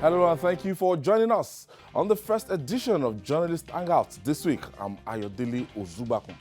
Hello and thank you for joining us on the first edition of Journalist Hangouts this week. I'm Ayodele Ozubakun.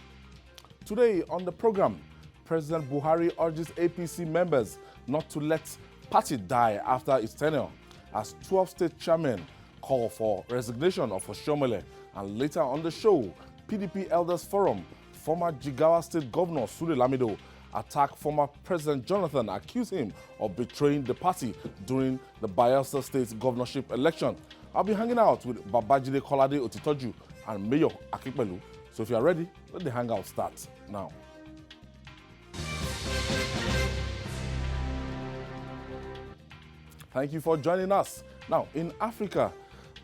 Today on the program, President Buhari urges APC members not to let party die after its tenure as 12 state chairmen call for resignation of OSHOMHOLE. And later on the show, PDP Elders Forum, former Jigawa State Governor Sule Lamido attacked former President Jonathan, accused him of betraying the party during the Bayelsa State Governorship Election. I'll be hanging out with Babajide Kolade Otitoju and Mayor Akipelu. So if you are ready, let the hangout start now. Thank you for joining us. Now, in Africa,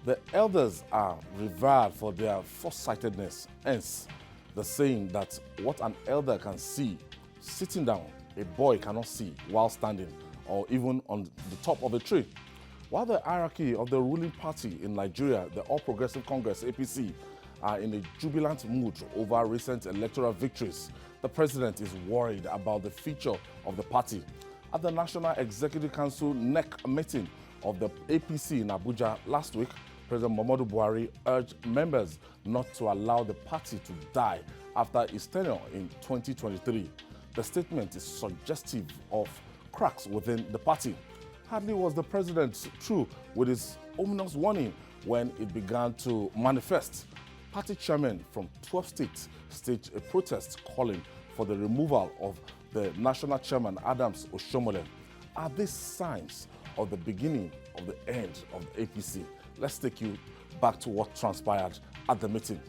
the elders are revered for their foresightedness. Hence, the saying that what an elder can see sitting down, a boy cannot see while standing or even on the top of a tree. While the hierarchy of the ruling party in Nigeria, the All Progressive Congress, APC, are in a jubilant mood over recent electoral victories, the president is worried about the future of the party. At the National Executive Council NEC meeting of the APC in Abuja last week, President Muhammadu Buhari urged members not to allow the party to die after its tenure in 2023. The statement is suggestive of cracks within the party. Hardly was the president through with his ominous warning when it began to manifest. Party chairmen from 12 states staged a protest calling for the removal of the national chairman Adams OSHOMHOLE. Are these signs of the beginning of the end of the APC? Let's take you back to what transpired at the meeting.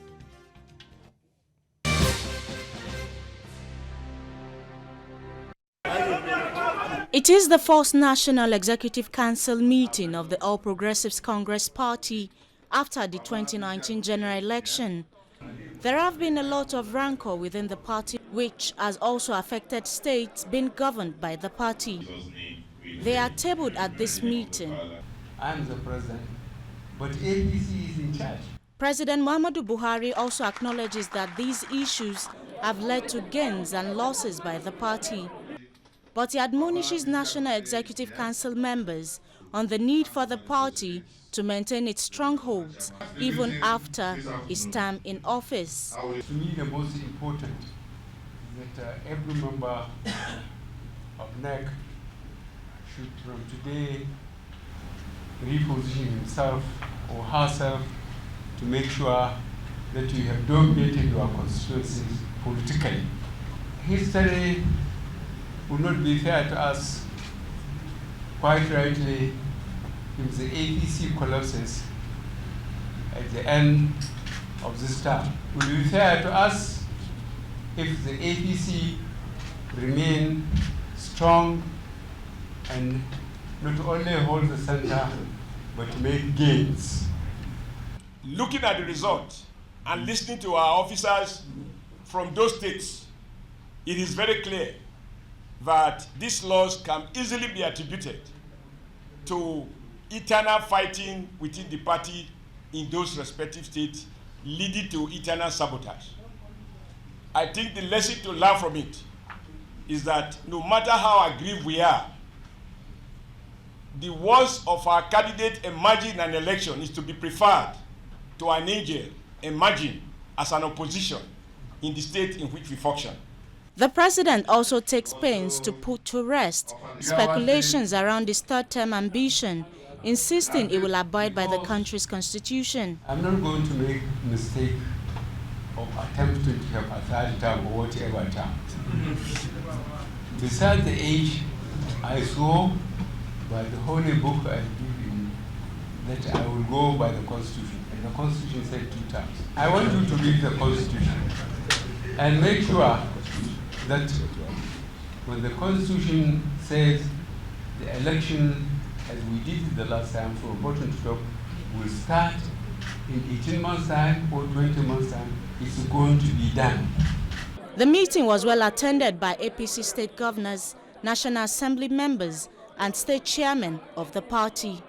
It is the first National Executive Council meeting of the All Progressives Congress Party after the 2019 general election. There have been a lot of rancor within the party, which has also affected states being governed by the party. They are tabled at this meeting. I'm the president, but APC is in charge. President Muhammadu Buhari also acknowledges that these issues have led to gains and losses by the party. But he admonishes National Executive Council members on the need for the party to maintain its strongholds even after his term in office. To me, the most important is that every member of NEC should from today reposition himself or herself to make sure that you have dominated your constituencies politically. History would not be fair to us. Quite rightly, if the APC collapses at the end of this term, it will be fair to us if the APC remain strong and not only hold the center, but make gains. Looking at the result and listening to our officers from those states, it is very clear that these laws can easily be attributed to eternal fighting within the party in those respective states, leading to eternal sabotage. I think the lesson to learn from it is that no matter how aggrieved we are, the worst of our candidate emerging in an election is to be preferred to an angel emerging as an opposition in the state in which we function. The president also takes pains to put to rest speculations around his third-term ambition, insisting he will abide by the country's constitution. I'm not going to make a mistake of attempting to have a third term or whatever term. Besides the age, I swore by the holy book I believe in that I will go by the constitution, and the constitution said 2 terms. I want you to read the constitution and make sure that when the constitution says the election, as we did it the last time from bottom to top, will start in 18 months' time or 20 months' time, it's going to be done. The meeting was well attended by APC state governors, National Assembly members, and state chairmen of the party.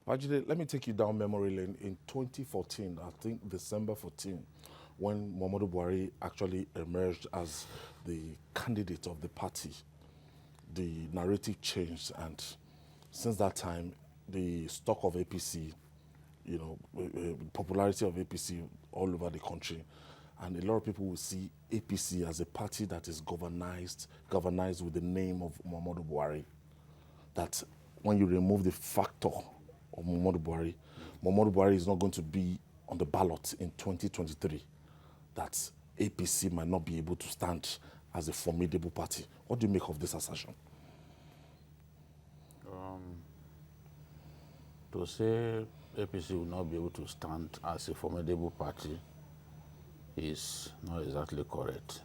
Ajide, let me take you down memory lane. In 2014, I think December 14, when Muhammadu Buhari actually emerged as the candidate of the party, the narrative changed, and since that time, the stock of APC, you know, popularity of APC all over the country, and a lot of people will see APC as a party that is governized with the name of Muhammadu Buhari. That when you remove the factor of Muhammadu Buhari is not going to be on the ballot in 2023. That APC might not be able to stand as a formidable party. What do you make of this assertion? To say APC will not be able to stand as a formidable party is not exactly correct.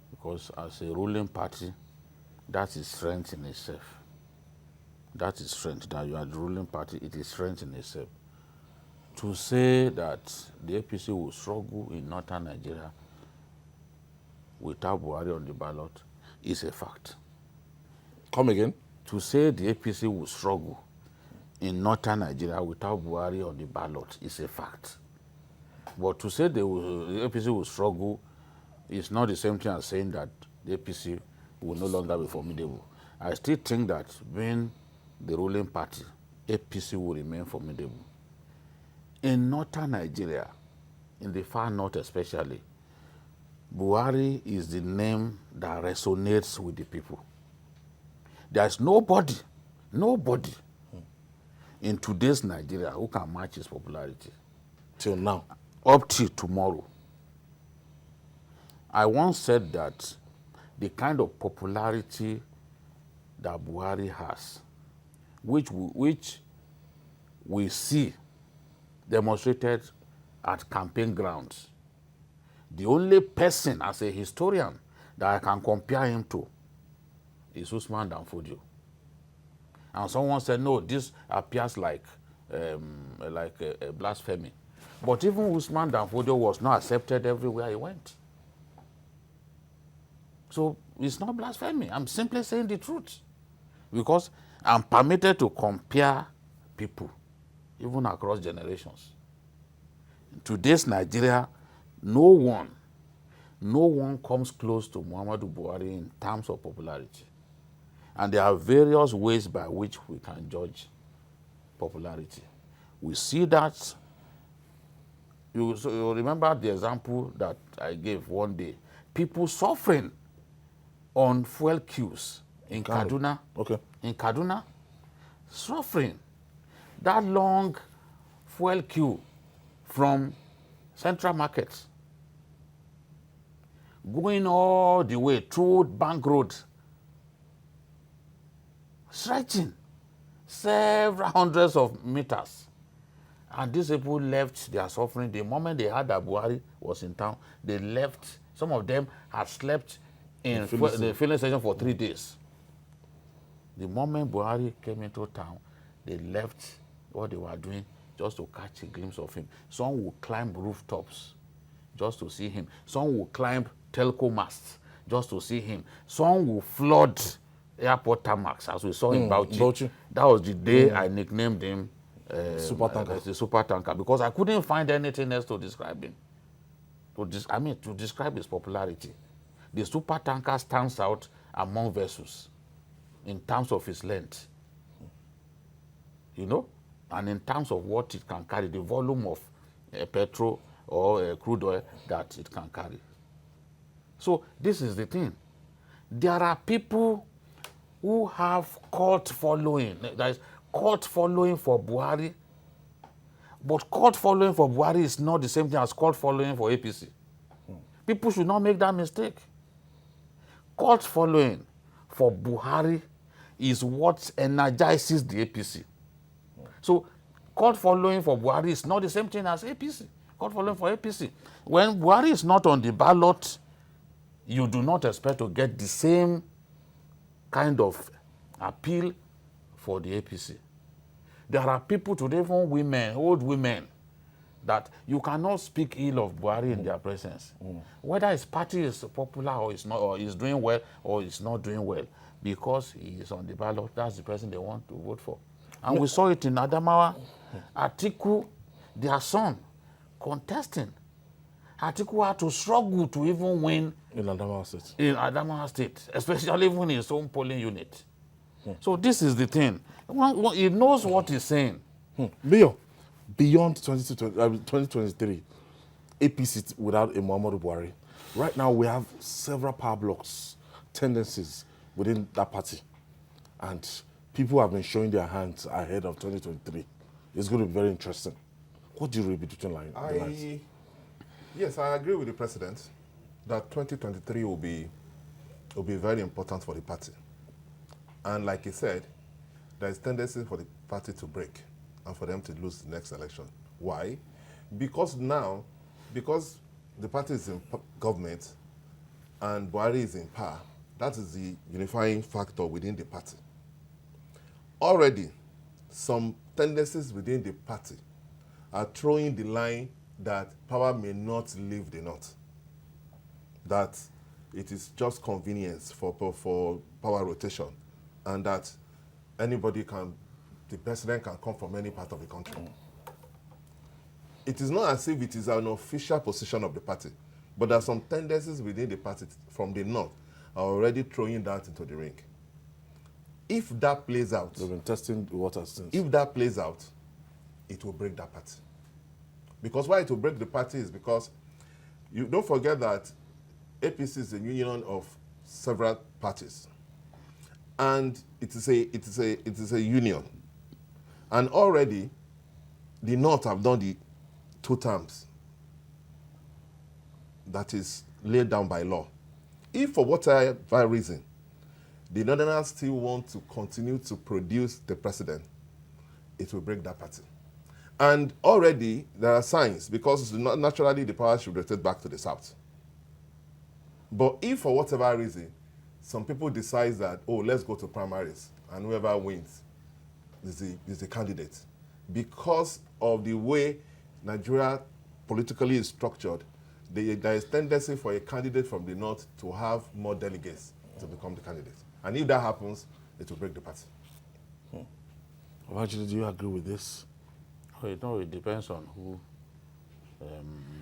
Because as a ruling party, that is strength in itself. That is strength. That you are the ruling party, it is strength in itself. To say that the APC will struggle in northern Nigeria without Buhari on the ballot is a fact. Come again? To say the APC will struggle in northern Nigeria without Buhari on the ballot is a fact. But to say the APC will struggle is not the same thing as saying that the APC will no longer be formidable. I still think that being the ruling party, APC will remain formidable. In northern Nigeria, in the far north especially, Buhari is the name that resonates with the people. There's nobody in today's Nigeria who can match his popularity. Till now. Up till tomorrow. I once said that the kind of popularity that Buhari has, which we see demonstrated at campaign grounds, the only person as a historian that I can compare him to is Usman Danfodio. And someone said, no, this appears like a blasphemy. But even Usman Danfodio was not accepted everywhere he went. So it's not blasphemy. I'm simply saying the truth. Because I'm permitted to compare people, even across generations. In today's Nigeria, no one comes close to Muhammadu Buhari in terms of popularity. And there are various ways by which we can judge popularity. We see that, you remember the example that I gave one day, people suffering on fuel queues in Kaduna. Okay. In Kaduna, suffering. That long fuel queue from Central Market, going all the way through Bank Road, stretching several hundreds of meters. And these people left their suffering. The moment they heard that Buhari was in town, they left. Some of them had slept in the filling station for 3 days. The moment Buhari came into town, they left what they were doing just to catch a glimpse of him. Some would climb rooftops just to see him. Some would climb telco masts just to see him. Some would flood airport tarmacs, as we saw in Bauchi. That was the day I nicknamed him the super tanker, because I couldn't find anything else to describe him. To describe his popularity. The super tanker stands out among vessels in terms of its length, you know, and in terms of what it can carry, the volume of petrol or crude oil that it can carry. So this is the thing. There are people who have cult following. There is cult following for Buhari, but cult following for Buhari is not the same thing as cult following for APC. People should not make that mistake. Cult following for Buhari is what energizes the APC. So cult following for Buhari is not the same thing as APC. Cult following for APC. When Buhari is not on the ballot, you do not expect to get the same kind of appeal for the APC. There are people today, even women, old women, that you cannot speak ill of Buhari in their presence. Whether his party is popular or is not, or is doing well or is not doing well, because he is on the ballot, that's the person they want to vote for. And we saw it in Adamawa. Atiku, their son, contesting. Atiku had to struggle to even win In Adamawa State. In Adamawa State, especially even in his own polling unit. So this is the thing. He knows what he's saying. Mayor, beyond 2023, APC without a Muhammadu Buhari, right now we have several power blocks, tendencies within that party. And people have been showing their hands ahead of 2023. It's going to be very interesting. What do you read between the lines? Yes, I agree with the president that 2023 will be very important for the party. And like he said, there is tendency for the party to break and for them to lose the next election. Why? Because the party is in government and Buhari is in power, that is the unifying factor within the party. Already, some tendencies within the party are throwing the line that power may not leave the north, that it is just convenience for power rotation, and that the president can come from any part of the country. It is not as if it is an official position of the party, but there are some tendencies within the party from the north are already throwing that into the ring. If that plays out, they've been testing the waters since. If that plays out, it will break that party. Because why it will break the party is because you don't forget that APC is a union of several parties, and it is a union, and already the North have done the 2 terms that is laid down by law. If for whatever reason the Northerners still want to continue to produce the president, it will break that party. And already there are signs, because naturally the power should rotate back to the south. But if for whatever reason some people decide that, oh, let's go to primaries and whoever wins is the candidate, because of the way Nigeria politically is structured, there is tendency for a candidate from the north to have more delegates to become the candidate. And if that happens, it will break the party. Actually, do you agree with this? No, it depends on who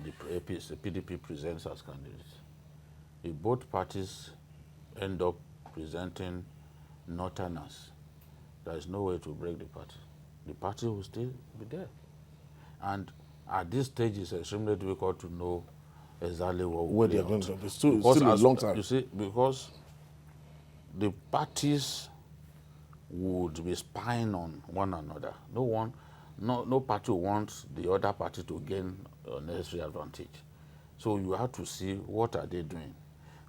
the PDP presents as candidates. If both parties end up presenting northerners, there is no way to break the party. The party will still be there. And at this stage, it's extremely difficult to know exactly where they are going to. It's still a long time. You see, because the parties would be spying on one another. No party wants the other party to gain a necessary advantage. So you have to see what are they doing.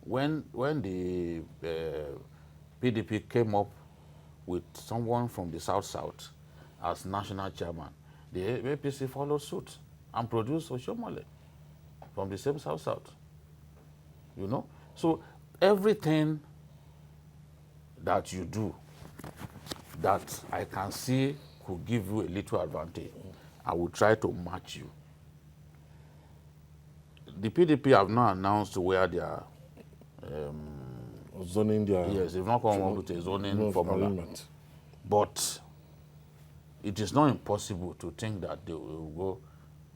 When the PDP came up with someone from the South as national chairman, the APC followed suit and produced OSHOMHOLE from the same South. You know? So everything that you do that I can see could give you a little advantage, I will try to match you. The PDP have not announced where they are zoning their... Yes, they've not come up with a zoning formula. But it is not impossible to think that they will go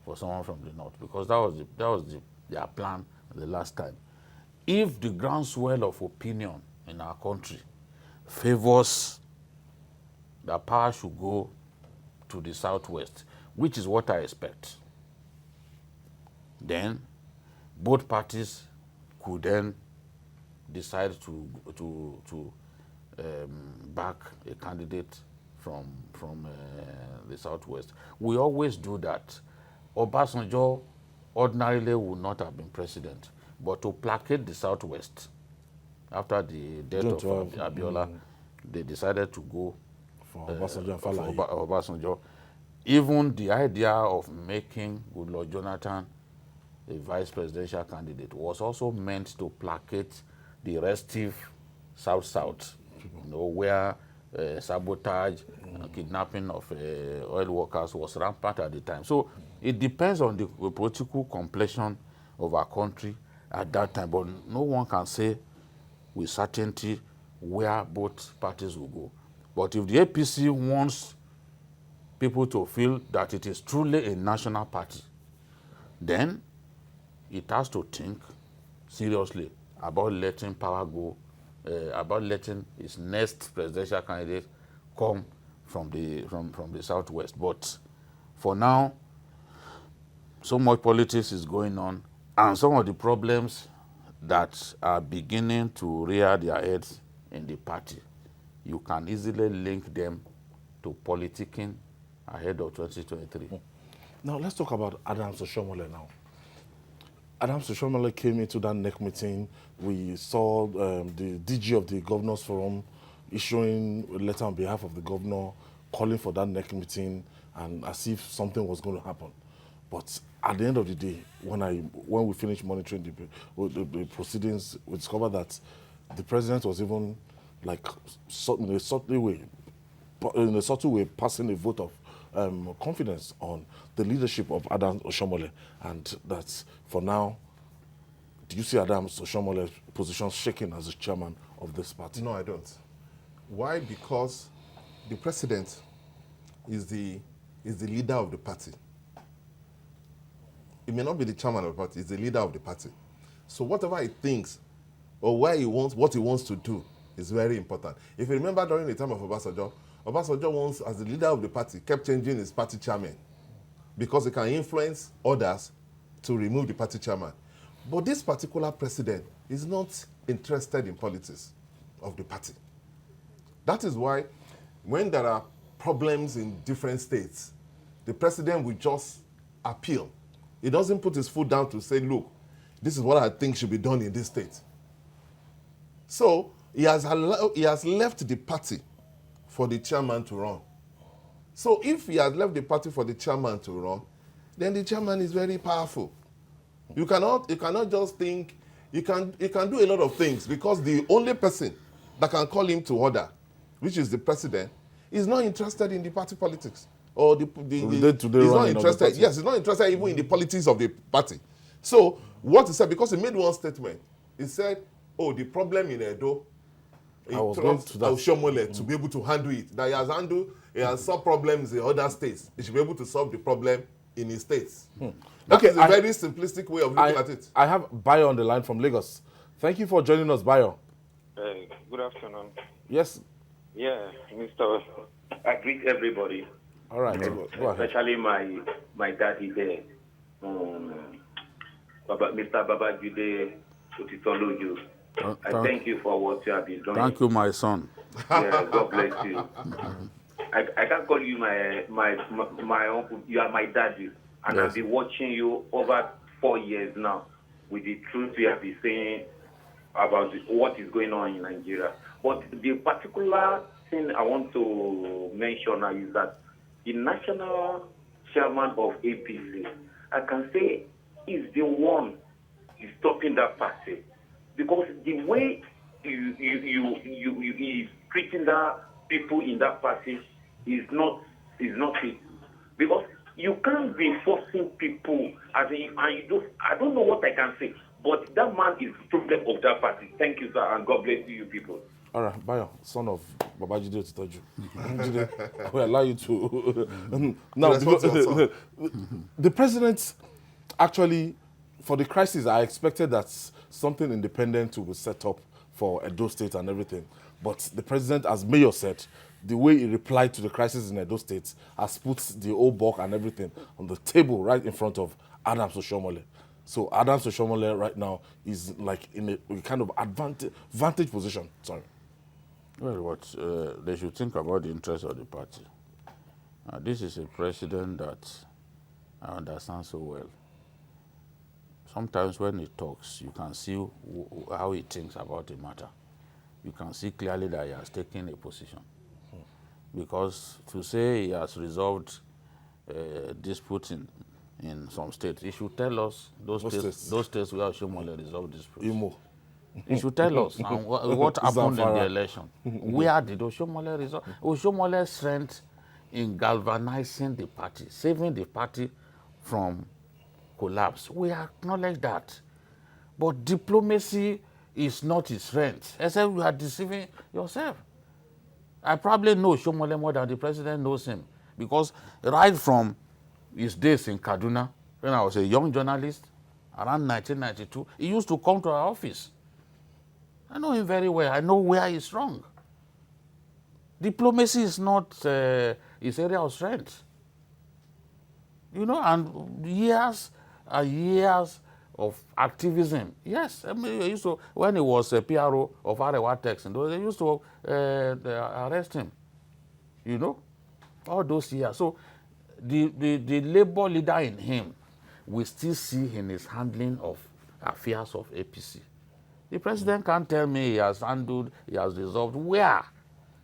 for someone from the north, because that was their plan the last time. If the groundswell of opinion in our country favors that power should go to the southwest, which is what I expect, then both parties could then decide to back a candidate from the southwest. We always do that. Obasanjo ordinarily would not have been president, but to placate the southwest, after the death of Abiola, they decided to go for Obasanjo. Obasanjo. Even the idea of making Goodluck Jonathan a vice presidential candidate was also meant to placate the restive South, you know, where sabotage, kidnapping of oil workers was rampant at the time. So it depends on the political complexion of our country at that time, but no one can say with certainty where both parties will go. But if the APC wants people to feel that it is truly a national party, then it has to think seriously about letting power go, about letting his next presidential candidate come from the southwest. But for now, so much politics is going on, and some of the problems that are beginning to rear their heads in the party, you can easily link them to politicking ahead of 2023. Now, let's talk about Adams OSHOMHOLE now. Adams OSHOMHOLE came into that NEC meeting. We saw the DG of the Governors Forum issuing a letter on behalf of the governor, calling for that NEC meeting, and as if something was going to happen. But at the end of the day, when we finished monitoring the proceedings, we discovered that the president was even like in a subtle way passing a vote of confidence on the leadership of Adams OSHOMHOLE, and that for now, do you see Adams OSHOMHOLE's position shaking as the chairman of this party? No, I don't. Why? Because the president is the leader of the party. He may not be the chairman of the party, he's the leader of the party. So whatever he thinks or what he wants to do is very important. If you remember during the time of Obasanjo once, as the leader of the party, kept changing his party chairman because he can influence others to remove the party chairman. But this particular president is not interested in politics of the party. That is why when there are problems in different states, the president will just appeal. He doesn't put his foot down to say, look, this is what I think should be done in this state. So he has left the party for the chairman to run. So if he has left the party for the chairman to run, then the chairman is very powerful. You cannot just think, he can do a lot of things, because the only person that can call him to order, which is the president, is not interested in the party politics. Or he's not interested. Yes, he's not interested even in the politics of the party. So what he said, because he made one statement, he said, "Oh, the problem in Edo, he trusts OSHOMHOLE to be able to handle it. That he has solved problems in other states. He should be able to solve the problem in his states." That is a very simplistic way of looking at it. I have BAYO on the line from Lagos. Thank you for joining us, BAYO. Good afternoon. Yes. Yeah, Mr. I greet everybody. All right. Go ahead. Especially my daddy there, Mr. Babajide Otitoloju. I thank you for what you have been doing. Thank you, my son. Yeah, God bless you. I can't call you my uncle. You are my daddy. And yes. I've been watching you over 4 years now with the truth you have been saying about what is going on in Nigeria. But the particular thing I want to mention now is that the national chairman of APC, I can say, is the one stopping that party, because the way you treating that people in that party is not it. Because you can't be forcing people I don't know what I can say, but that man is the problem of that party. Thank you, sir, and God bless you people. All right, BAYO, son of Babajide Otitoju. We allow you to. Now, the president actually, for the crisis, I expected that something independent will be set up for Edo State and everything. But the president, as Mayor said, the way he replied to the crisis in Edo State has put the old buck and everything on the table right in front of Adams OSHOMHOLE. So Adams OSHOMHOLE right now is like in a kind of vantage position. Sorry. Well, they should think about the interests of the party. This is a president that I understand so well. Sometimes when he talks, you can see how he thinks about the matter. You can see clearly that he has taken a position. Because to say he has resolved disputes in some states, he should tell us those states where OSHOMHOLE resolved disputes. He should tell us what happened in the election. Where did OSHOMHOLE resolve? OSHOMHOLE's strength in galvanizing the party, saving the party from collapse. We acknowledge that. But diplomacy is not his strength. Except you are deceiving yourself. I probably know OSHOMHOLE more than the president knows him. Because right from his days in Kaduna, when I was a young journalist, around 1992, he used to come to our office I know him very well. I know where he's wrong. Diplomacy is not his area of strength. You know, and years and years of activism. Yes, I mean, I used to, when he was a PRO of Arewa Tex, they used to arrest him. You know, all those years. So the labor leader in him, we still see in his handling of affairs of APC. The president can't tell me he has handled, he has resolved. Where?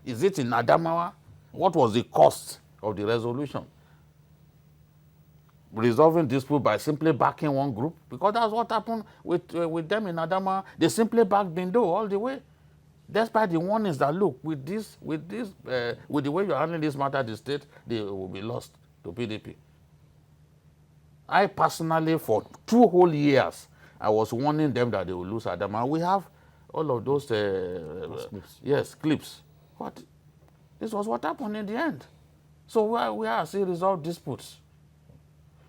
Is it in Adamawa? What was the cost of the resolution? Resolving dispute by simply backing one group? Because that's what happened with them in Adamawa. They simply backed Bindo all the way. Despite the warnings that, look, with the way you're handling this matter, the state, they will be lost to PDP. I personally, for 2 whole years, I was warning them that they will lose Adamawa. We have all of those clips. Yes, clips. But this was what happened in the end. So we are still resolved disputes.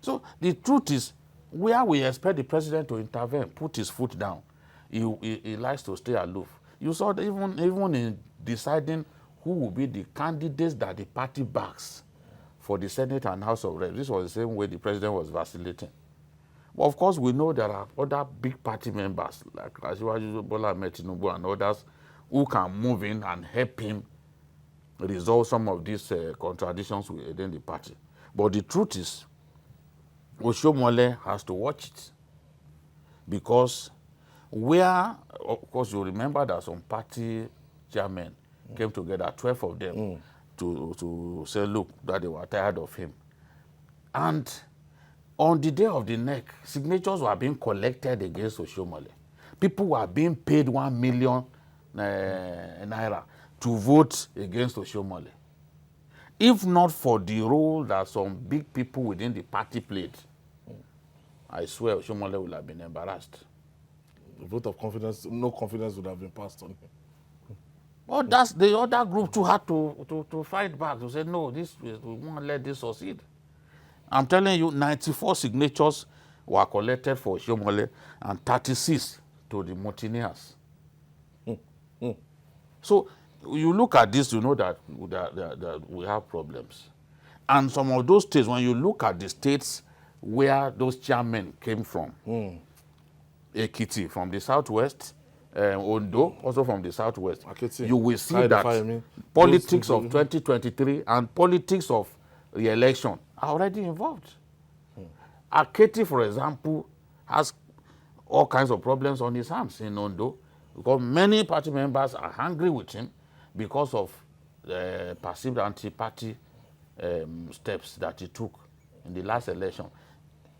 So the truth is, where we expect the president to intervene, put his foot down, he likes to stay aloof. You saw that even in deciding who will be the candidates that the party backs for the Senate and House of Reps. This was the same way the president was vacillating. But of course, we know there are other big party members like Asiwaju Bola Ahmed Tinubu and others who can move in and help him resolve some of these contradictions within the party. But the truth is, OSHOMHOLE has to watch it. Because where, of course, you remember that some party chairmen came together, 12 of them, to say, look, that they were tired of him. And on the day of the NEC, signatures were being collected against OSHOMHOLE. People were being paid 1 million naira to vote against OSHOMHOLE. If not for the role that some big people within the party played, I swear OSHOMHOLE would have been embarrassed. The vote of confidence, no confidence would have been passed on him. Well, that's the other group too had to fight back, to say, no, we won't let this succeed. I'm telling you, 94 signatures were collected for OSHOMHOLE and 36 to the mutineers. So you look at this, you know that we have problems. And some of those states, when you look at the states where those chairmen came from, Ekiti from the southwest, Ondo also from the southwest, you will see that politics of 2023 and politics of the election are already involved. Aketi, for example, has all kinds of problems on his hands in Ondo because many party members are angry with him because of perceived anti-party steps that he took in the last election.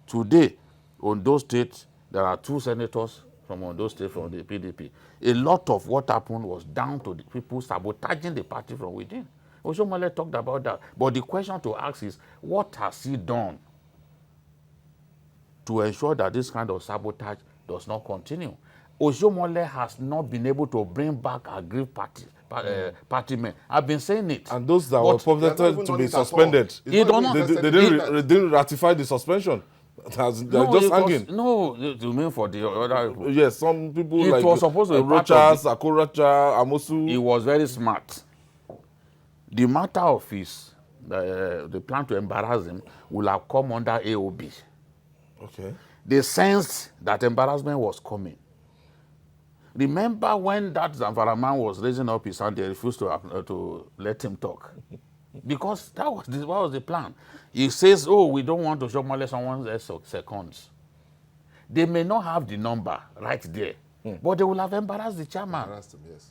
Today, Ondo State, there are 2 senators from Ondo State from the PDP. A lot of what happened was down to the people sabotaging the party from within. OSHOMHOLE talked about that. But the question to ask is, what has he done to ensure that this kind of sabotage does not continue? OSHOMHOLE has not been able to bring back aggrieved party men. I've been saying it. And those that were appointed to be suspended, they didn't ratify the suspension. They're just hanging. No, you mean for the other people? Yes, some people it like was supposed to be Rochas, Akoracha, Amosu. He was very smart. The matter of his, the plan to embarrass him will have come under AOB. Okay. They sensed that embarrassment was coming. Remember when that Zamfara man was raising up his hand, they refused to let him talk. Because that was the plan. He says, oh, we don't want to show more someone else seconds. They may not have the number right there, but they will have embarrassed the chairman. Embarrassed him, yes.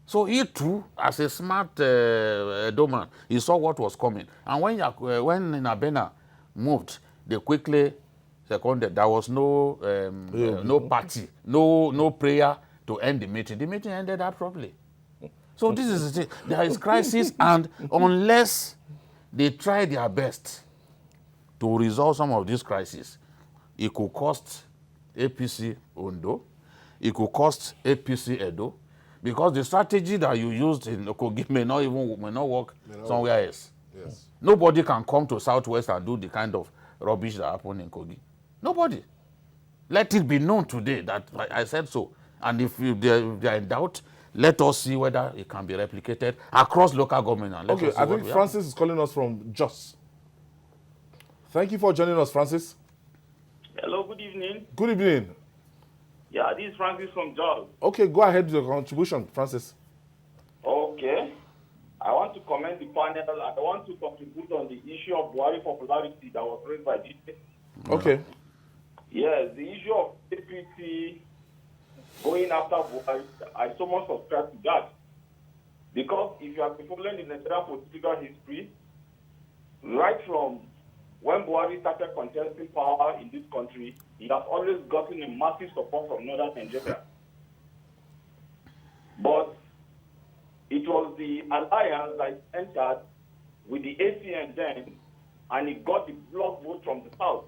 So he too, as a smart doorman, he saw what was coming. And when Nabena moved, they quickly seconded. There was no no party, no prayer to end the meeting. The meeting ended abruptly. So this is the thing. There is crisis, and unless they try their best to resolve some of these crises, it could cost APC Ondo, it could cost APC Edo, because the strategy that you used in Kogi may not work somewhere else. Yes. Nobody can come to Southwest and do the kind of rubbish that happened in Kogi. Nobody. Let it be known today that I said so. And if they are in doubt, let us see whether it can be replicated across local government. And let Okay, us see I what think we Francis is calling us from Jos. Thank you for joining us, Francis. Hello, good evening. Good evening. Yeah, this is Francis from Jos. Okay, go ahead with your contribution, Francis. Okay. I want to commend the panel. I want to contribute on the issue of BUHARI popularity that was raised by GT. Okay. Yes, the issue of APC going after BUHARI, I so much subscribe to that. Because if you have been following the Nigerian political history, right from when BUHARI started contesting power in this country, he has always gotten a massive support from northern Nigeria. But it was the alliance that entered with the ACN then, and it got the block vote from the south.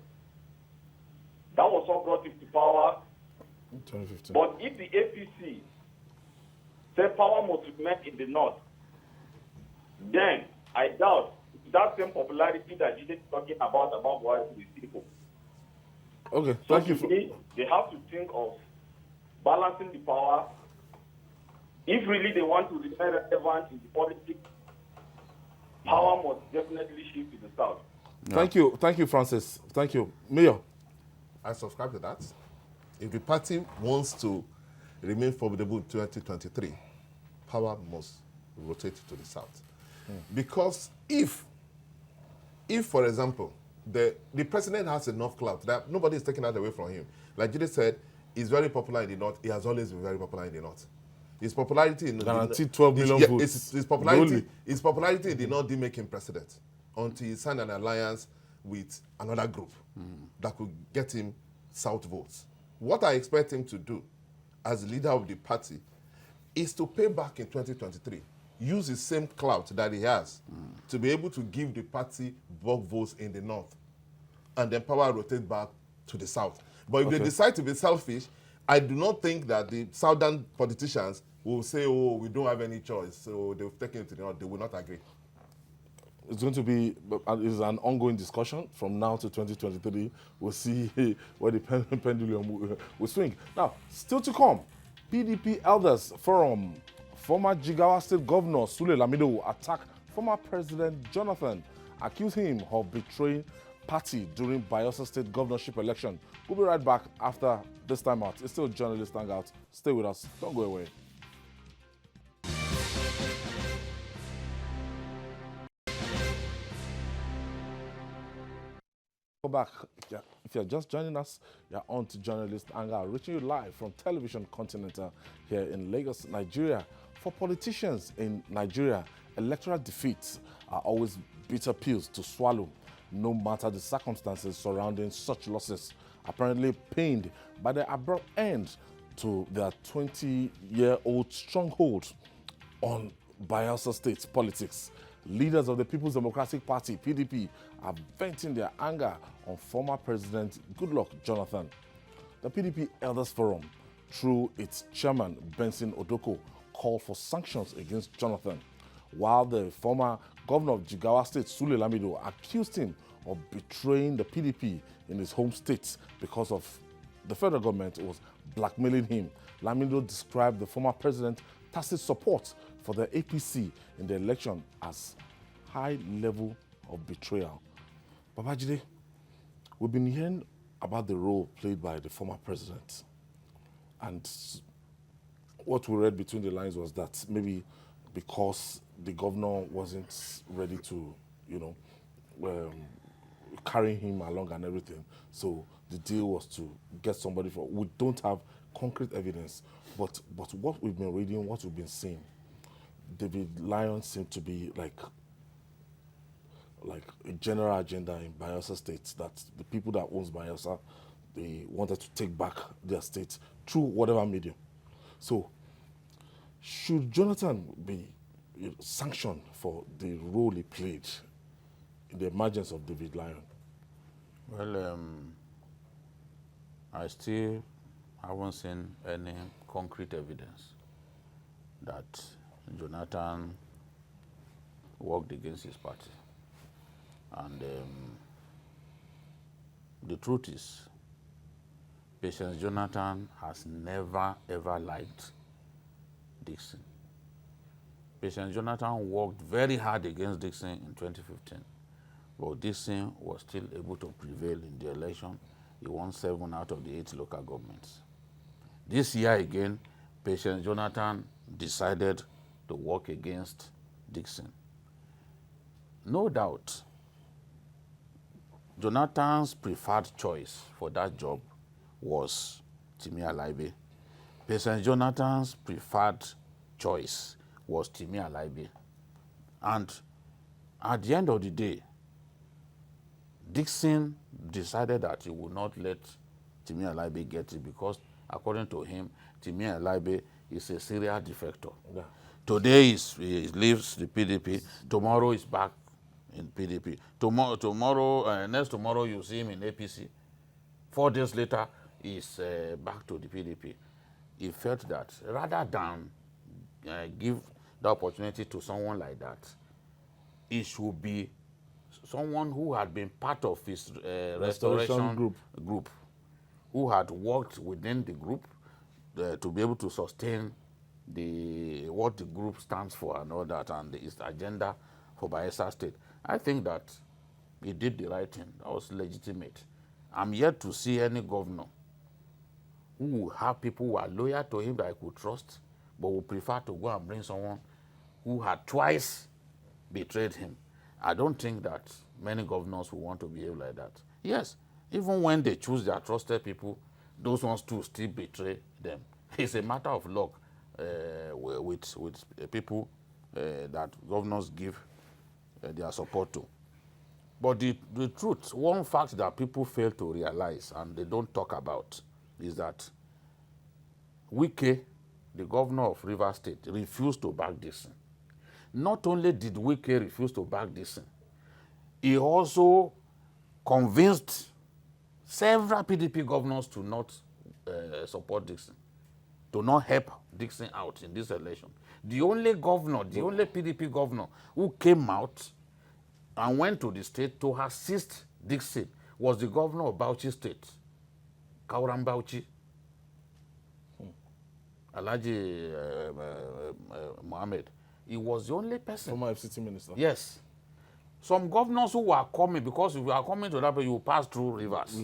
That was what brought him to power. 2015. But if the APC said power must remain in the north, then I doubt that same popularity that Jide is talking about BUHARI with people. Okay, So thank you. to me, they have to think of balancing the power. If really they want to remain relevant in the politics, power must definitely shift to the south. Thank you, Francis. Thank you. Mayor. I subscribe to that. If the party wants to remain formidable in 2023, power must rotate to the south. Because if, for example, the president has enough clout that nobody is taking that away from him. Like Jide said, he's very popular in the north. He has always been very popular in the north. His popularity in Guaranteed 12 million votes. His popularity did not make him president until he signed an alliance with another group that could get him south votes. What I expect him to do as leader of the party is to pay back in 2023, use the same clout that he has to be able to give the party bulk votes in the north, and then power rotate back to the south. But if they decide to be selfish, I do not think that the southern politicians will say, oh, we don't have any choice, so they've taken it to the north. They will not agree. It's going to be it's an ongoing discussion from now to 2023. We'll see where the pendulum will swing. Now, still to come, PDP Elders Forum. Former Jigawa State Governor Sule Lamido attacked former President Jonathan, accused him of betraying party during Bayelsa State Governorship Election. We'll be right back after this time out. It's still Journalist Hangout. Stay with us. Don't go away. Back. If you're just joining us, you're on to Journalist Hangout, reaching you live from Television Continental here in Lagos, Nigeria. For politicians in Nigeria, electoral defeats are always bitter pills to swallow, no matter the circumstances surrounding such losses. Apparently pained by the abrupt end to their 20-year-old stronghold on Bayelsa State politics. Leaders of the People's Democratic Party, PDP, are venting their anger on former President Goodluck Jonathan. The PDP Elders Forum, through its chairman, Benson Odoko, called for sanctions against Jonathan, while the former governor of Jigawa State, Sule Lamido, accused him of betraying the PDP in his home state because of the federal government was blackmailing him. Lamido described the former president's tacit support for the APC in the election as high level of betrayal. Babajide, we've been hearing about the role played by the former president. And what we read between the lines was that maybe because the governor wasn't ready to, carry him along and everything, so the deal was to get somebody for. We don't have concrete evidence, but what we've been reading, what we've been seeing, David Lyon seemed to be like a general agenda in Bayelsa State, that the people that owns Bayelsa, they wanted to take back their state through whatever medium. So should Jonathan be sanctioned for the role he played in the emergence of David Lyon? Well, I still haven't seen any concrete evidence that Jonathan worked against his party. And the truth is, Patience Jonathan has never ever liked Dixon. Patience Jonathan worked very hard against Dixon in 2015, but Dixon was still able to prevail in the election. He won 7 out of the 8 local governments. This year again, Patience Jonathan decided to work against Dixon. No doubt, Jonathan's preferred choice for that job was Timi Alaibe. Patience Jonathan's preferred choice was Timi Alaibe. And at the end of the day, Dixon decided that he would not let Timi Alaibe get it according to him, Timi Alaibe is a serial defector. Yeah. Today he leaves the PDP, tomorrow he's back in PDP. Next tomorrow you see him in APC. 4 days later, he's back to the PDP. He felt that rather than give the opportunity to someone like that, it should be someone who had been part of his restoration group, who had worked within the group to be able to sustain what the group stands for and all that, and its agenda for Bayelsa State. I think that he did the right thing. That was legitimate. I'm yet to see any governor who will have people who are loyal to him that I could trust, but would prefer to go and bring someone who had twice betrayed him. I don't think that many governors will want to behave like that. Yes, even when they choose their trusted people, those ones too still betray them. It's a matter of luck with people that governors give their support to. But the truth, one fact that people fail to realize and they don't talk about is that Wike, the governor of Rivers State, refused to back Dixon. Not only did Wike refuse to back Dixon, he also convinced several PDP governors to not support Dixon, to not help Dixon out in this election. The only governor, the only PDP governor who came out and went to the state to assist Dixon was the governor of Bauchi State, Kauram Bauchi, Alhaji Mohammed. He was the only person. Former FCT minister. Yes. Some governors who were coming, because if you are coming to that place, you pass through rivers.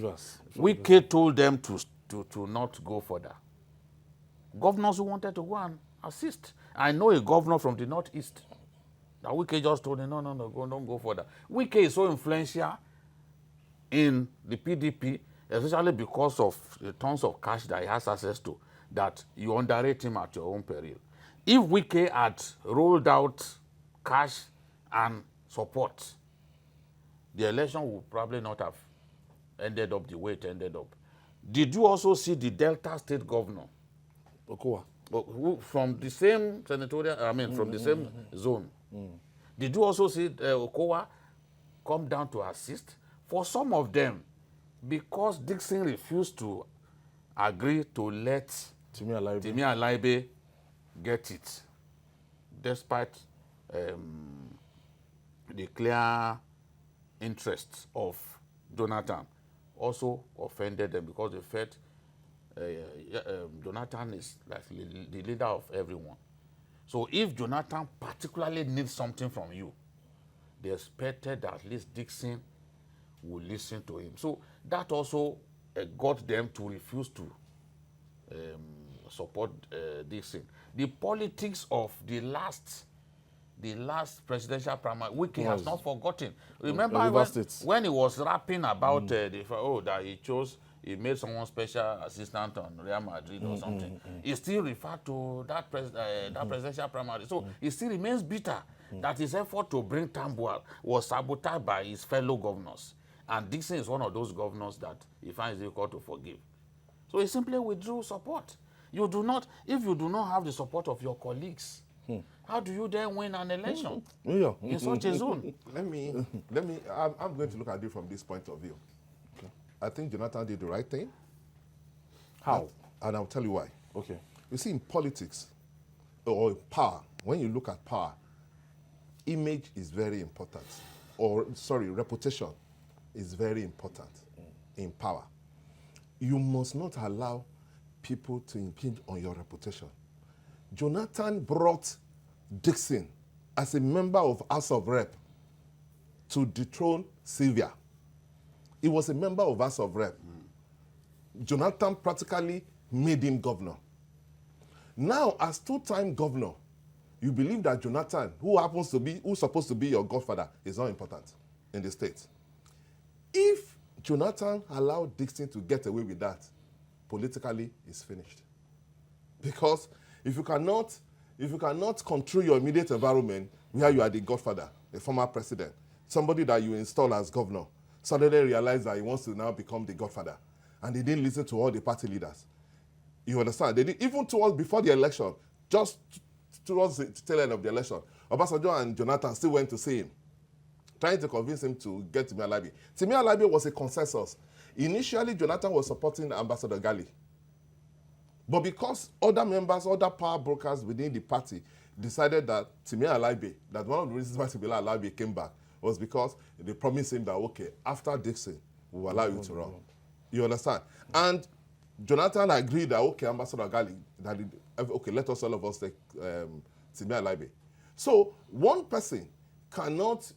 Wike told them to not go further. Governors who wanted to go and assist. I know a governor from the northeast. That Wike just told him, no, don't go further. Wike is so influential in the PDP, especially because of the tons of cash that he has access to, that you underrate him at your own peril. If Wike had rolled out cash and support, the election would probably not have ended up the way it ended up. Did you also see the Delta State governor, Okowa, who from the same senatorial, from the same zone? Did you also see Okowa come down to assist? For some of them, because Dixon refused to agree to let Timi Alaibe get it, despite the clear interests of Jonathan, also offended them because they felt Jonathan is like the leader of everyone. So if Jonathan particularly needs something from you, they expected that at least Dixon would listen to him. So that also got them to refuse to support Dixon. The politics of the last presidential primary, Wike has not forgotten. Remember when he was rapping about that he made someone special assistant on Real Madrid or something. He still referred to that presidential primary. So he still remains bitter that his effort to bring Tambuwal was sabotaged by his fellow governors. And Dixon is one of those governors that he finds difficult to forgive. So he simply withdrew support. If you do not have the support of your colleagues, how do you then win an election in such a zone? I'm going to look at it from this point of view. Okay. I think Jonathan did the right thing. How? And I'll tell you why. Okay. You see, in politics or power, when you look at power, image is very important. Reputation is very important in power. you must not allow people to impinge on your reputation. Jonathan brought Dixon as a member of House of Rep to dethrone Sylvia. He was a member of House of Rep. Jonathan practically made him governor. Now, as two-time governor, you believe that Jonathan, who's supposed to be your godfather, is not important in the state. If Jonathan allowed Dixon to get away with that, politically, it's finished. Because if you cannot control your immediate environment, where you are the godfather, a former president, somebody that you install as governor, suddenly realize that he wants to now become the godfather, and he didn't listen to all the party leaders. You understand? They did, even towards before the election, just towards the tail end of the election, Obasanjo and Jonathan still went to see him, trying to convince him to get Timi Alabi. Timi Alabi was a consensus. Initially, Jonathan was supporting Ambassador Gali. But because other members, other power brokers within the party decided that Timi Alabi, that one of the reasons why Timi Alabi came back was because they promised him that, okay, after Dixon, we will allow you to run. You understand? And Jonathan agreed that, okay, Ambassador Gali, okay, let us all of us take Timi Alabi. So one person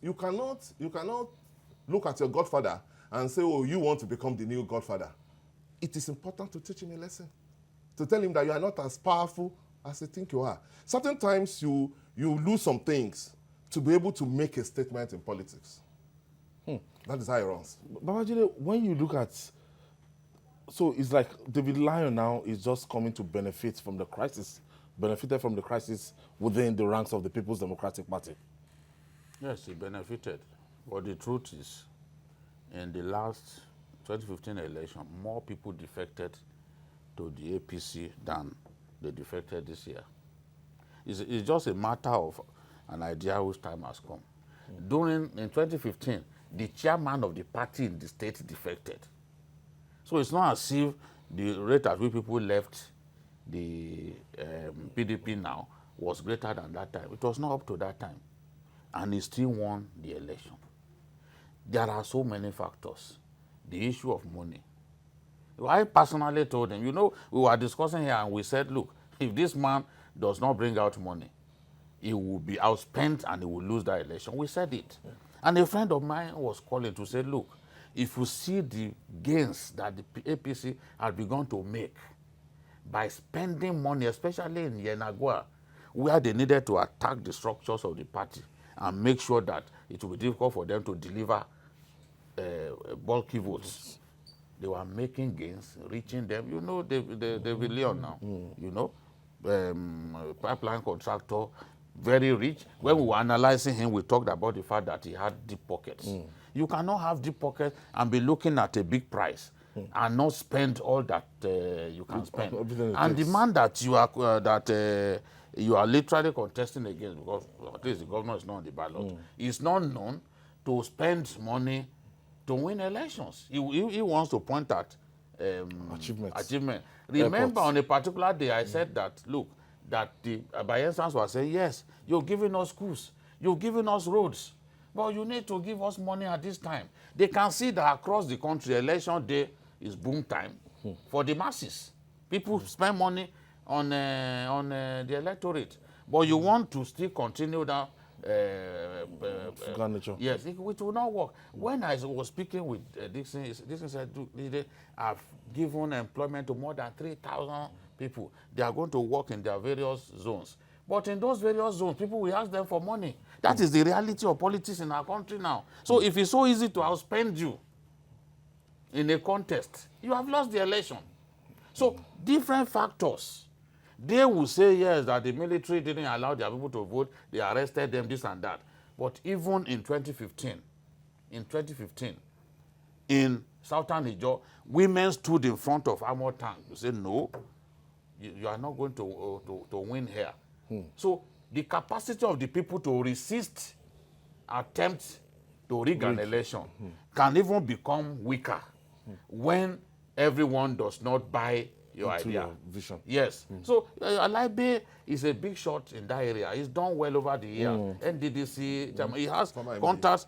you cannot look at your godfather and say, oh, you want to become the new godfather. It is important to teach him a lesson, to tell him that you are not as powerful as you think you are. Certain times you lose some things to be able to make a statement in politics. That is how it runs. Babajide, when you look at, so it's like David Lyon now is just coming to benefited from the crisis within the ranks of the People's Democratic Party. Yes, he benefited. But the truth is, in the last 2015 election, more people defected to the APC than they defected this year. It's just a matter of an idea whose time has come. In 2015, the chairman of the party in the state defected. So it's not as if the rate at which people left the PDP now was greater than that time. It was not up to that time. And he still won the election. There are so many factors. The issue of money. I personally told him, we were discussing here and we said, look, if this man does not bring out money, he will be outspent and he will lose that election. We said it. Yeah. And a friend of mine was calling to say, look, if you see the gains that the APC had begun to make by spending money, especially in Yenagua, where they needed to attack the structures of the party and make sure that it would be difficult for them to deliver bulky votes. They were making gains, reaching them. David Leon now, pipeline contractor, very rich. When we were analyzing him, we talked about the fact that he had deep pockets. You cannot have deep pockets and be looking at a big price and not spend all that you can spend. And the man that you are literally contesting against, because at least the governor is not on the ballot, is not known to spend money to win elections. He wants to point at achievement. Remember, airports. On a particular day, I said that, look, that the Bayelsans were saying, yes, you're giving us schools, you're giving us roads, but you need to give us money at this time. They can see that across the country, election day is boom time for the masses. People spend money on the electorate, but you want to still continue that yes, it will not work. When I was speaking with Dixon said, they have given employment to more than 3,000 people. They are going to work in their various zones. But in those various zones, people will ask them for money. That is the reality of politics in our country now. So if it's so easy to outspend you in a contest, you have lost the election. So different factors. They will say, yes, that the military didn't allow their people to vote, they arrested them, this and that. But even in 2015, in Southern Niger, women stood in front of armored tanks. You say, no, you are not going to win here. So the capacity of the people to resist attempts to rig an election can even become weaker when everyone does not buy your idea. Your vision. Yes. So Alaibe is a big shot in that area. He's done well over the years. NDDC, he has contacts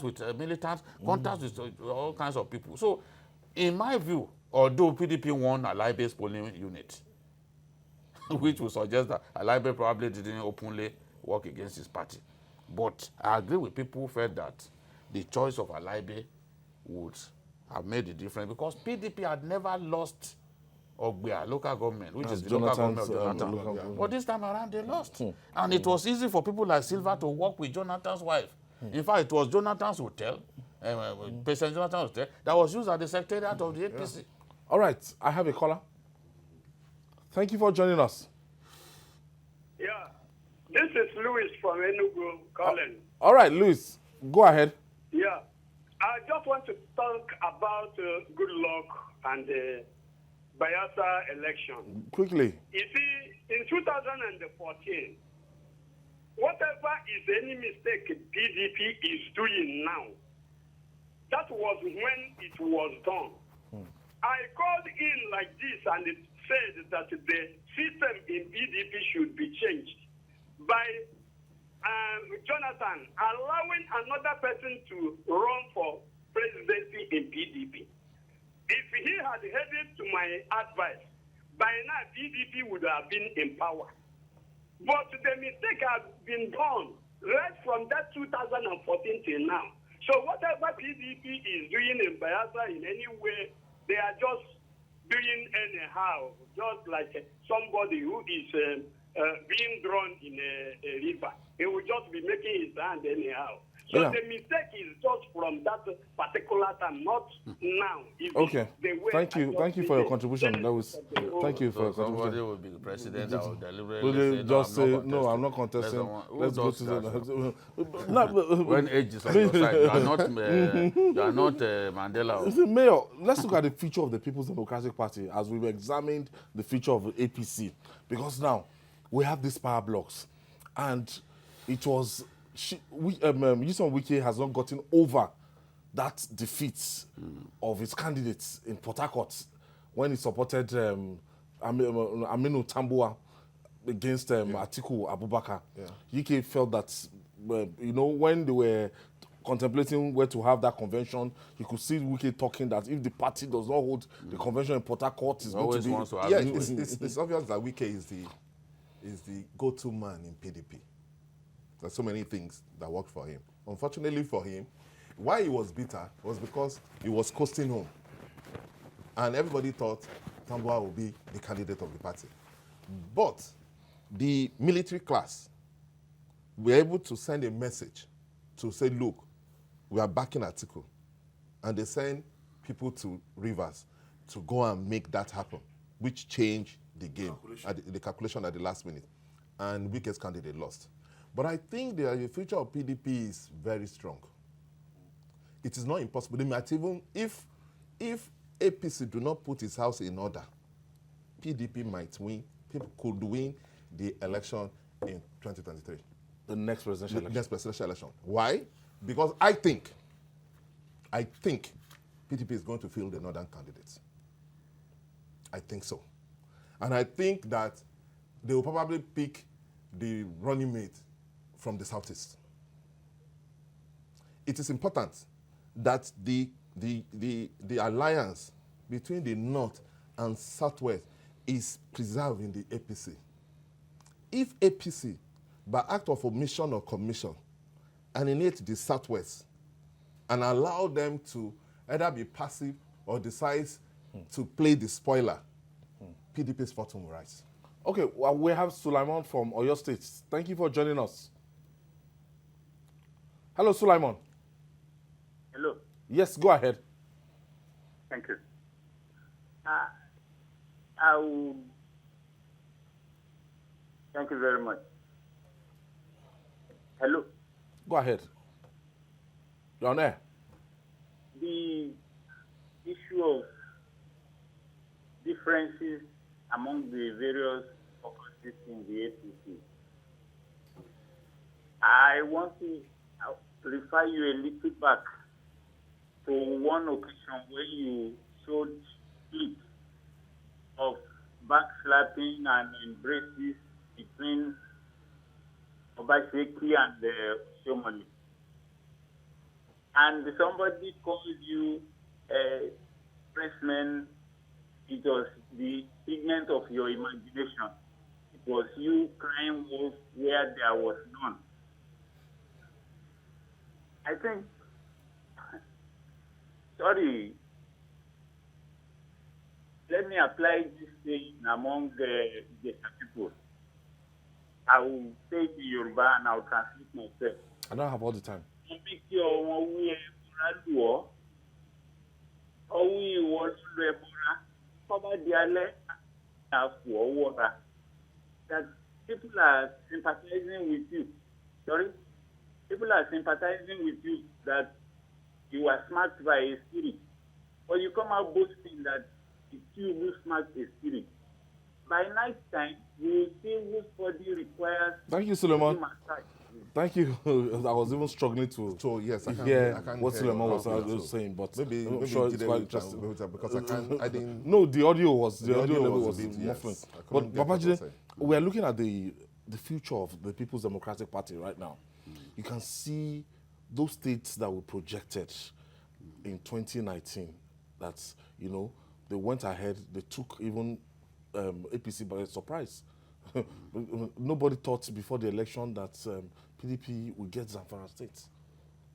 with militants, contacts with all kinds of people. So In my view, although PDP won a lie-based polling unit, which would suggest that Alaibe probably didn't openly work against his party. But I agree with people who felt that the choice of Alaibe would have made a difference because PDP had never lost Ogbia, local government, which is the local government of Jonathan. But this time around, they lost. And it was easy for people like Silva to work with Jonathan's wife. In fact, it was Jonathan's hotel, President Jonathan's hotel, that was used as the secretariat of the APC. All right, I have a caller. Thank you for joining us. Yeah, this is Louis from Enugu calling. All right, Louis, go ahead. Yeah, I just want to talk about Goodluck and the Bayelsa election. Quickly. You see, in 2014, whatever is any mistake PDP is doing now, that was when it was done. I called in like this and it said that the system in PDP should be changed by Jonathan allowing another person to run for presidency in PDP. If he had headed to my advice, by now PDP would have been in power. But the mistake has been done right from that 2014 till now. So whatever PDP is doing in Bayelsa in any way, they are just doing anyhow, just like somebody who is being drawn in a river. He will just be making his hand anyhow. So the mistake is just from that particular time, not now. Okay. Thank you for your contribution. That was. Thank you for your contribution. Somebody will be the president that will deliberately just say no. I'm not contesting. Let's go to the. When age is on your side, you are not Mandela. Mayor, let's look at the future of the People's Democratic Party as we've examined the future of the APC, because now we have these power blocks, and it was. Nyesom Wike has not gotten over that defeat of his candidates in Port Harcourt when he supported Aminu Tambuwa against Atiku Abubakar. Wike felt that, when they were contemplating where to have that convention, you could see Wike talking that if the party does not hold the convention in Port Harcourt, it's going to be... It's obvious that Wike is the go-to man in PDP. There's so many things that worked for him. Unfortunately for him, why he was bitter was because he was coasting home. And everybody thought Tambuwa would be the candidate of the party. But the military class were able to send a message to say, look, we are backing Atiku. And they send people to Rivers to go and make that happen, which changed the game, the calculation at the last minute. And Wike's candidate lost. But I think the future of PDP is very strong. It is not impossible. They might even, if APC do not put its house in order, PDP might win, people could win the election in 2023. The next presidential election. Next presidential election. Why? Because I think PDP is going to field the northern candidates. I think so. And I think that they will probably pick the running mate from the southeast. It is important that the alliance between the north and southwest is preserved in the APC. If APC, by act of omission or commission, alienate the southwest and allow them to either be passive or decide to play the spoiler, PDP's fortune will rise. Okay, well, we have Sulaiman from Oyo State. Thank you for joining us. Hello, Sulaiman. Hello. Yes, go ahead. Thank you. I would... Thank you very much. Hello. Go ahead. You're on air. The issue of differences among the various focuses in the APC. I want to refer you a little back to one occasion where you showed clips of backslapping and embraces between Obaseki and oppressment, it was the figment of your imagination. It was you crying wolf where there was none. I think, sorry, let me apply this thing among the people. I will say it in Yoruba and I will translate myself. I don't have all the time. That people are sympathizing with you. Sorry? People are sympathizing with you that you are smacked by a spirit. But you come out boasting that it's you who smacked a spirit. By night time, you will see whose body requires... Thank you, Suleiman. Thank you. I was even struggling to yes, I hear can't what hear Suleiman you. was saying, but maybe I'm sure it's quite interesting. Because I didn't... No, the audio level was a bit, muffling. yes. But Babajide, we are looking at the future of the People's Democratic Party right now. You can see those states that were projected in 2019, that's, you know, they went ahead, they took even APC by surprise. Nobody thought before the election that PDP would get Zamfara State.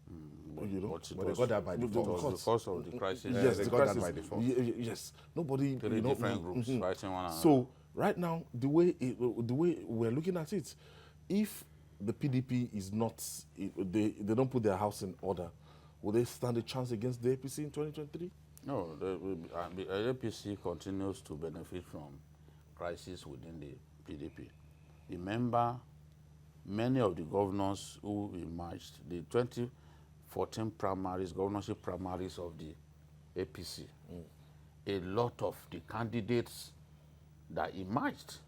You know, but they got that by default. Because of the crisis. Yes, they the got crisis. that by default. Yes, nobody. Three different groups fighting one another. So right now, the way we're looking at it, if the PDP is not, they don't put their house in order, will they stand a chance against the APC in 2023? No, the APC continues to benefit from crisis within the PDP. Remember, many of the governors who emerged, the 2014 primaries, governorship primaries of the APC, a lot of the candidates that emerged,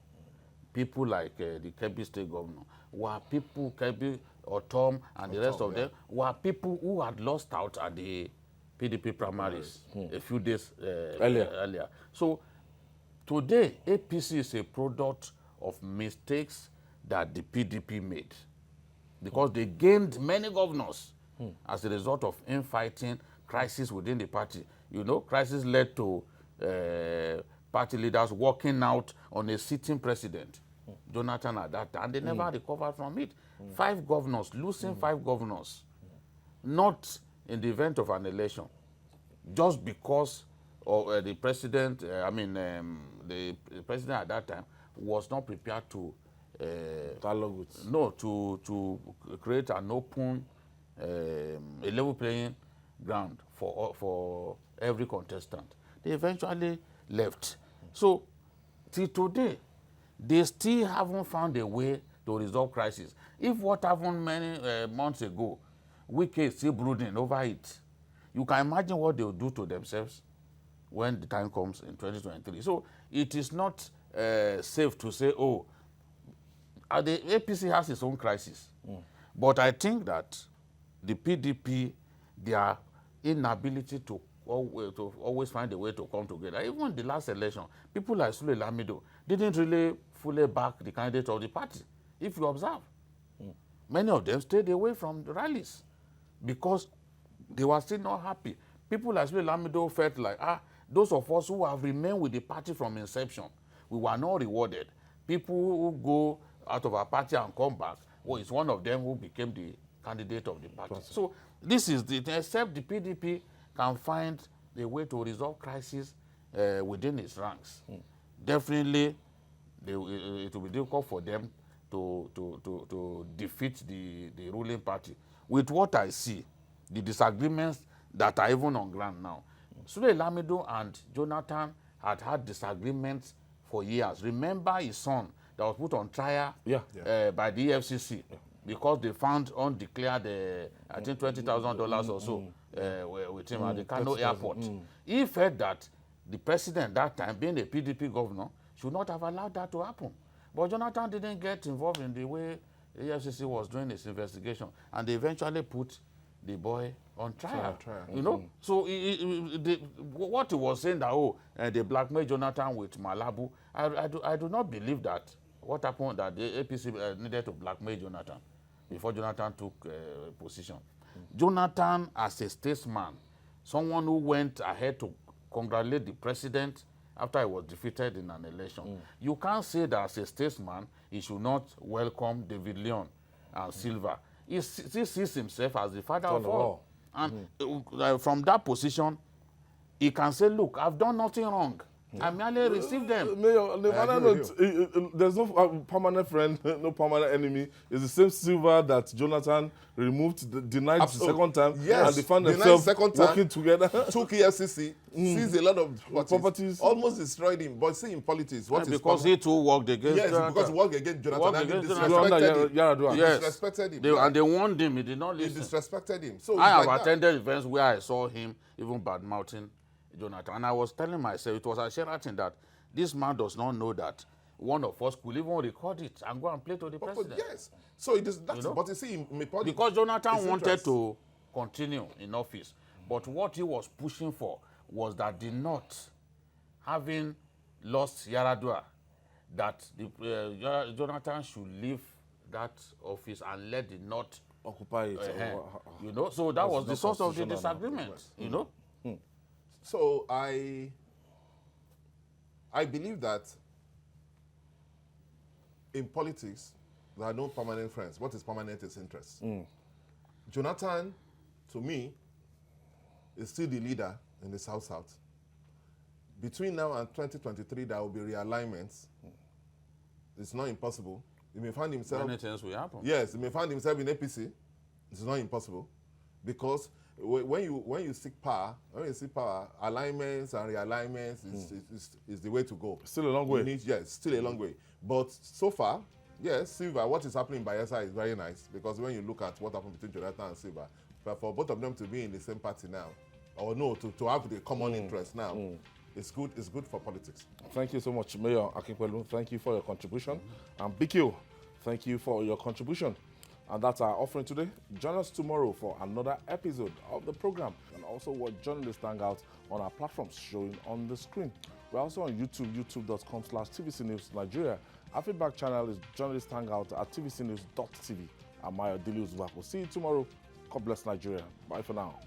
people like the Kebbi State Governor, were people, Kebbi, Otom, and the rest of them, were people who had lost out at the PDP primaries a few days earlier. So today, APC is a product of mistakes that the PDP made because they gained many governors as a result of infighting, crisis within the party. You know, crisis led to party leaders walking out on a sitting president, Jonathan at that time, and they never recovered from it. 5 governors, losing 5 governors, not in the event of an election, just because of the president, the president at that time was not prepared to to create an open, a level playing ground for every contestant. They eventually left. So till today, they still haven't found a way to resolve crisis. If what happened many months ago, Wike is still brooding over it, you can imagine what they will do to themselves when the time comes in 2023. So it is not safe to say, oh, the APC has its own crisis. But I think that the PDP, their inability to always find a way to come together, even the last election, people like Sule Lamido didn't really fully back the candidate of the party. If you observe, many of them stayed away from the rallies because they were still not happy. People like Sule Lamido felt like, those of us who have remained with the party from inception, we were not rewarded. People who go out of our party and come back, well, it's one of them who became the candidate of the party. So this is except the PDP can find a way to resolve crisis within its ranks. Definitely, it will be difficult for them to defeat the ruling party. With what I see, the disagreements that are even on ground now, Sule Lamido and Jonathan had disagreements for years. Remember his son that was put on trial by the EFCC because they found undeclared, I think $20,000 or so with him at the Kano airport. He felt that the president that time, being a PDP governor, should not have allowed that to happen. But Jonathan didn't get involved in the way the EFCC was doing its investigation, and they eventually put the boy on trial. You know, so what he was saying that they blackmailed Jonathan with Malabu, I do not believe that. What happened that the APC needed to blackmail Jonathan before Jonathan took position. Jonathan, as a statesman, someone who went ahead to congratulate the president after he was defeated in an election. You can't say that as a statesman, he should not welcome David Leon and Silva. He sees himself as the father of all. And from that position, he can say, look, I've done nothing wrong. I merely received them. Mayor, there's no permanent friend, no permanent enemy. It's the same Silva that Jonathan removed, denied the second time, and they found themselves working together. Took EFCC, seized a lot of properties, almost destroyed him. But see, in politics, what is because he too worked against Jonathan. Because he worked against Jonathan and they disrespected him. And they warned him, he did not listen. They disrespected him. So I have attended events where I saw him even bad-mouthing Jonathan. And I was telling myself, it was a Sheraton, that this man does not know that one of us could even record it and go and play to the president. Yes. So it is that. But you see, because Jonathan wanted to continue in office, but what he was pushing for was that the North, having lost Yaradua, that Jonathan should leave that office and let the North occupy it. So that was the source of the disagreement. So I believe that in politics, there are no permanent friends. What is permanent is interest. Jonathan, to me, is still the leader in the South-South. Between now and 2023, there will be realignments. It's not impossible. He may find himself... Many things will happen. Yes, he may find himself in APC. It's not impossible. Because when you seek power, alignments and realignments is the way to go. Still a long way. Still a long way. But so far, yes, Silva, what is happening in Bayelsa is very nice, because when you look at what happened between Jonathan and Silva, but for both of them to be in the same party now, or no, to have the common interest now, it's good for politics. Thank you so much, Mayor Akinpelu. Thank you for your contribution. And BQ, thank you for your contribution. And that's our offering today. Join us tomorrow for another episode of the program. And also watch Journalist Hangout on our platforms showing on the screen. We're also on YouTube, youtube.com/TVC News Nigeria. Our feedback channel is Journalist Hangout at tvcnews.tv. I'm Mayo Dili Uzubak. We'll see you tomorrow. God bless Nigeria. Bye for now.